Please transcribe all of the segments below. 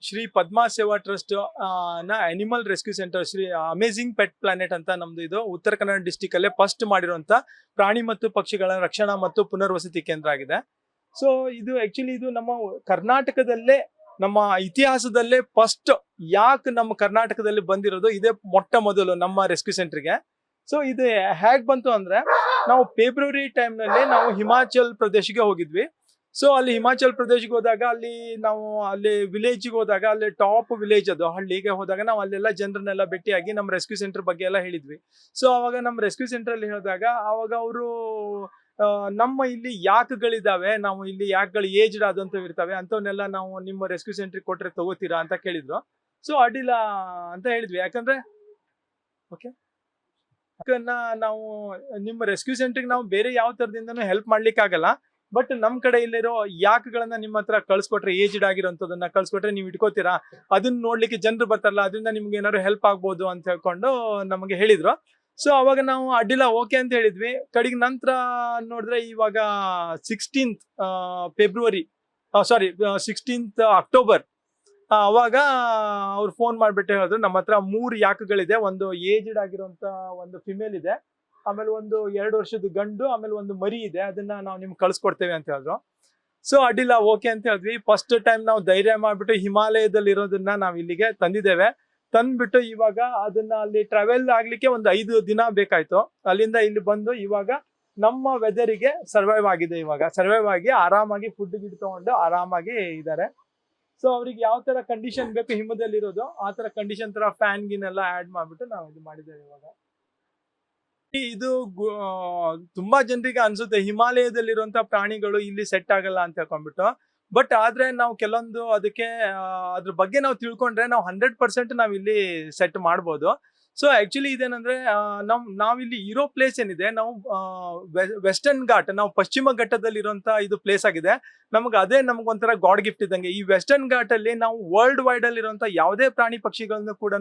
ಶ್ರೀ ಪದ್ಮಾ ಸೇವಾ ಟ್ರಸ್ಟ್ ನ animal rescue centre Shri amazing pet planet ಅಂತ ನಮ್ದು ಇದು ಉತ್ತರ ಕನ್ನಡ ಡಿಸ್ಟಿಕ್ ಅಲ್ಲೇ ಫಸ್ಟ್ ಮಾಡಿರುವಂತ ಪ್ರಾಣಿ ಮತ್ತು ಪಕ್ಷಿಗಳ ರಕ್ಷಣಾ ಮತ್ತು ಪುನರ್ವಸತಿ ಕೇಂದ್ರ ಆಗಿದೆ. ಸೊ ಇದು ಆಕ್ಚುಲಿ ಇದು ನಮ್ಮ ಕರ್ನಾಟಕದಲ್ಲೇ ನಮ್ಮ ಇತಿಹಾಸದಲ್ಲೇ ಫಸ್ಟ್ ಯಾಕೆ ನಮ್ಮ ಕರ್ನಾಟಕದಲ್ಲಿ ಬಂದಿರೋದು ಇದೇ ಮೊಟ್ಟ ಮೊದಲು ನಮ್ಮ ರೆಸ್ಕ್ಯೂ ಸೆಂಟರ್ಗೆ. ಸೊ ಇದು ಹೇಗ್ ಬಂತು ಅಂದ್ರೆ ನಾವು ಫೆಬ್ರವರಿ ಟೈಮ್ ನಲ್ಲಿ ನಾವು ಹಿಮಾಚಲ್ ಪ್ರದೇಶಕ್ಕೆ ಹೋಗಿದ್ವಿ. ಸೊ ಅಲ್ಲಿ ಹಿಮಾಚಲ್ ಪ್ರದೇಶಕ್ಕೆ ಹೋದಾಗ ಅಲ್ಲಿ ವಿಲೇಜ್ಗೆ ಹೋದಾಗ ಅಲ್ಲಿ ಟಾಪ್ ವಿಲೇಜ್ ಅದು ಹಳ್ಳಿಗೆ ಹೋದಾಗ ನಾವು ಅಲ್ಲೆಲ್ಲ ಜನರನ್ನೆಲ್ಲ ಭೇಟಿಯಾಗಿ ನಮ್ಮ ರೆಸ್ಕ್ಯೂ ಸೆಂಟರ್ ಬಗ್ಗೆ ಎಲ್ಲ ಹೇಳಿದ್ವಿ. ಸೊ ಅವಾಗ ನಮ್ಮ ರೆಸ್ಕ್ಯೂ ಸೆಂಟರ್ ಅಲ್ಲಿ ಹೇಳಿದಾಗ ಅವಾಗ ಅವರು ನಮ್ಮ ಇಲ್ಲಿ ಯಾಕ್ಗಳಿದಾವೆ, ನಾವು ಇಲ್ಲಿ ಯಾಕ್ಗಳು ಏಜ್ಡ್ ಆದಂತವ್ ಇರ್ತವೆ ಅಂತವನ್ನೆಲ್ಲ ನಾವು ನಿಮ್ಮ ರೆಸ್ಕ್ಯೂ ಸೆಂಟ್ರಿಗೆ ಕೊಟ್ರೆ ತಗೋತೀರಾ ಅಂತ ಕೇಳಿದ್ರು. ಸೊ ಅಡ್ಡಿಲ್ಲ ಅಂತ ಹೇಳಿದ್ವಿ. ಯಾಕಂದ್ರೆ ಓಕೆ ನಾವು ನಿಮ್ಮ ರೆಸ್ಕ್ಯೂ ಸೆಂಟ್ರಿಗೆ ನಾವು ಬೇರೆ ಯಾವ ತರದಿಂದನೂ ಹೆಲ್ಪ್ ಮಾಡ್ಲಿಕ್ಕೆ ಆಗಲ್ಲ. ಬಟ್ ನಮ್ ಕಡೆ ಇಲ್ಲಿರೋ ಯಾಕ್ಗಳನ್ನ ನಿಮ್ಮ ಹತ್ರ ಕಳ್ಸ್ಕೊಟ್ರೆ, ಏಜ್ಡ್ ಆಗಿರೋಂಥದನ್ನ ಕಳ್ಸ್ಕೊಟ್ರೆ ನೀವು ಇಟ್ಕೋತೀರಾ, ಅದನ್ನ ನೋಡ್ಲಿಕ್ಕೆ ಜನರು ಬರ್ತಾರಲ್ಲ, ಅದರಿಂದ ನಿಮ್ಗೆ ಏನಾದ್ರು ಹೆಲ್ಪ್ ಆಗ್ಬೋದು ಅಂತ ಹೇಳ್ಕೊಂಡು ನಮಗೆ ಹೇಳಿದ್ರು. ಸೊ ಅವಾಗ ನಾವು ಅಡ್ಡಿಲ್ಲ ಓಕೆ ಅಂತ ಹೇಳಿದ್ವಿ. ಕಡೆಗೆ ನಂತರ ನೋಡಿದ್ರೆ ಇವಾಗ 16th ಫೆಬ್ರವರಿ 16th ಅಕ್ಟೋಬರ್ ಅವಾಗ ಅವ್ರು ಫೋನ್ ಮಾಡ್ಬಿಟ್ಟು ಹೇಳಿದ್ರು ನಮ್ಮ ಹತ್ರ 3 ಯಾಕ್ಗಳಿದೆ, ಒಂದು ಏಜ್ಡ್ ಆಗಿರುವಂತ ಒಂದು ಫಿಮೇಲ್ ಇದೆ, ಆಮೇಲೆ ಒಂದು 2 ವರ್ಷದ ಗಂಡು, ಆಮೇಲೆ ಒಂದು ಮರಿ ಇದೆ, ಅದನ್ನ ನಾವು ನಿಮ್ಗೆ ಕಳ್ಸ್ಕೊಡ್ತೇವೆ ಅಂತ ಹೇಳಿದ್ರು. ಸೊ ಅಡ್ಡಿಲ್ಲ ಓಕೆ ಅಂತ ಹೇಳಿದ್ವಿ. ಫಸ್ಟ್ ಟೈಮ್ ನಾವು ಧೈರ್ಯ ಮಾಡ್ಬಿಟ್ಟು ಹಿಮಾಲಯದಲ್ಲಿ ಇರೋದನ್ನ ನಾವು ಇಲ್ಲಿಗೆ ತಂದಿದ್ದೇವೆ. ತಂದ್ಬಿಟ್ಟು ಇವಾಗ ಅದನ್ನ ಅಲ್ಲಿ ಟ್ರಾವೆಲ್ ಆಗ್ಲಿಕ್ಕೆ ಒಂದು 5 ದಿನ ಬೇಕಾಯ್ತು. ಅಲ್ಲಿಂದ ಇಲ್ಲಿ ಬಂದು ಇವಾಗ ನಮ್ಮ ವೆದರಿಗೆ ಸರ್ವೈವ್ ಆಗಿದೆ. ಇವಾಗ ಸರ್ವೈವ್ ಆಗಿ ಆರಾಮಾಗಿ ಫುಡ್ ಗಿಡ್ ತಗೊಂಡು ಆರಾಮಾಗಿ ಇದ್ದಾರೆ. ಸೊ ಅವ್ರಿಗೆ ಯಾವ ತರ ಕಂಡೀಷನ್ ಬೇಕು ಹಿಮದಲ್ಲಿ ಇರೋದು ಆ ತರ ಕಂಡೀಷನ್ ತರ ಫ್ಯಾನ್ ಗಿನ್ ಎಲ್ಲ ಆಡ್ ಮಾಡ್ಬಿಟ್ಟು ನಾವು ಇದು ಮಾಡಿದ್ದೇವೆ. ಇವಾಗ ಇದು ತುಂಬಾ ಜನರಿಗೆ ಅನ್ಸುತ್ತೆ ಹಿಮಾಲಯದಲ್ಲಿರುವಂತ ಪ್ರಾಣಿಗಳು ಇಲ್ಲಿ ಸೆಟ್ ಆಗಲ್ಲ ಅಂತ ಹೇಳ್ಕೊಂಡ್ಬಿಟ್ಟು. ಬಟ್ ಆದ್ರೆ ನಾವು ಕೆಲವೊಂದು ಅದಕ್ಕೆ ಅದ್ರ ಬಗ್ಗೆ ನಾವು ತಿಳ್ಕೊಂಡ್ರೆ ನಾವು 100% ನಾವ್ ಇಲ್ಲಿ ಸೆಟ್ ಮಾಡ್ಬೋದು. ಸೊ ಆಕ್ಚುಲಿ ಇದೇನಂದ್ರೆ ನಾವಿಲ್ಲಿ ಇರೋ ಪ್ಲೇಸ್ ಏನಿದೆ, ನಾವು ವೆಸ್ಟರ್ನ್ ಘಾಟ್, ನಾವು ಪಶ್ಚಿಮ ಘಟ್ಟದಲ್ಲಿ ಇರುವಂತ ಇದು ಪ್ಲೇಸ್ ಆಗಿದೆ. ಅದೇ ನಮಗೊಂಥರ ಗಾಡ್ ಗಿಫ್ಟ್ ಇದ್ದಂಗೆ. ಈ ವೆಸ್ಟರ್ನ್ ಘಾಟ್ ಅಲ್ಲಿ ನಾವು ವರ್ಲ್ಡ್ ವೈಡ್ ಅಲ್ಲಿ ಇರುವಂತ ಯಾವುದೇ ಪ್ರಾಣಿ ಪಕ್ಷಿಗಳನ್ನು ಕೂಡ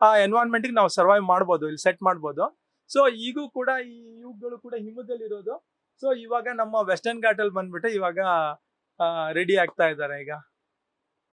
ಆ ಎನ್ವೈರನ್ಮೆಂಟ್ ಗೆ ನಾವು ಸರ್ವೈವ್ ಮಾಡ್ಬೋದು, ಇಲ್ಲಿ ಸೆಟ್ ಮಾಡ್ಬೋದು. ಸೊ ಈಗೂ ಕೂಡ ಇವುಗಳು ಕೂಡ ಹಿಮದಲ್ಲಿ ಇರೋದು. ಸೊ ಇವಾಗ ನಮ್ಮ ವೆಸ್ಟರ್ನ್ ಘಾಟ್ ಅಲ್ಲಿ ಬಂದ್ಬಿಟ್ಟು ಇವಾಗ ರೆಡಿ ಆಗ್ತಾ ಇದ್ದಾರೆ ಈಗ.